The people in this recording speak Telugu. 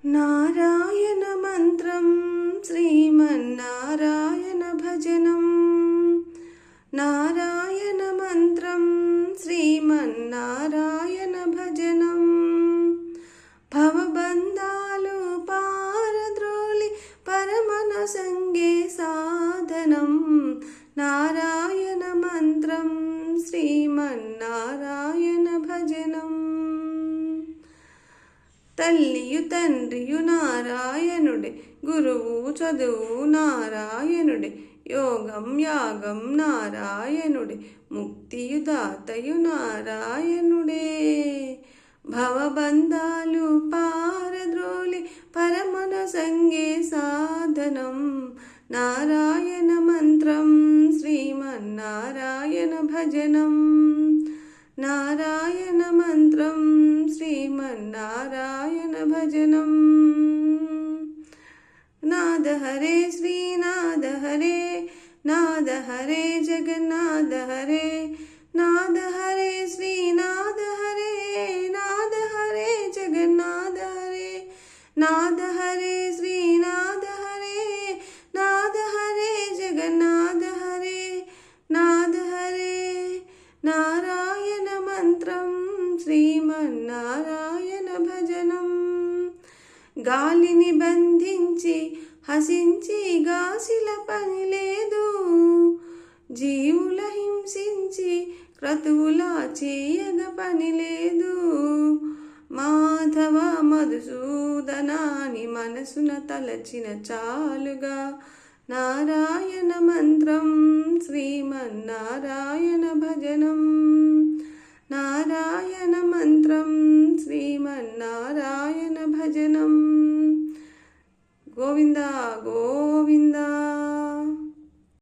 నారాయణ మంత్రం శ్రీమన్నారాయణ భజనం. నారాయణ మంత్రం శ్రీమన్నారాయణ భజనం. భవబంధాలు పారద్రోలి పరమన సంగే సాధనం. నారాయణ మంత్రం శ్రీమన్నారాయణ భజనం. తల్లియు తండ్రియు నారాయణుడే, గురువు చదువు నారాయణుడే, యోగం యాగం నారాయణుడే, ముక్తియు దాతయు నారాయణుడే. భవబంధాలు పారద్రోలి పరమన సంగే సాధనం. నారాయణ మంత్రం శ్రీమన్నారాయణ భజనం. నారాయణ మంత్రం శ్రీమన్నారాయణ భజనం. నాద హరే శ్రీనాద హరే, నాద హరే జగన్నాథ హరే, నాద హరే శ్రీనాథ హరే, నాద హరే జగన్నాథ హరే, నాద హరే శ్రీనాథ హరే, నాద హరే జగన్నాథ హరే, నాద హరే. నారాయణ మంత్రం శ్రీమన్నారాయణ భజనం. గాలిని బంధించి హసించి గాసిల పని లేదు, జీవుల హింసించి క్రతువులా చేయగ పని లేదు. మాధవ మధుసూదనాని మనసున తలచిన చాలుగా. నారాయణ మంత్రం శ్రీమన్నారాయణ భజనం. నారాయణ మంత్రం శ్రీమన్నారాయణ భజనం. గోవింద గోవింద.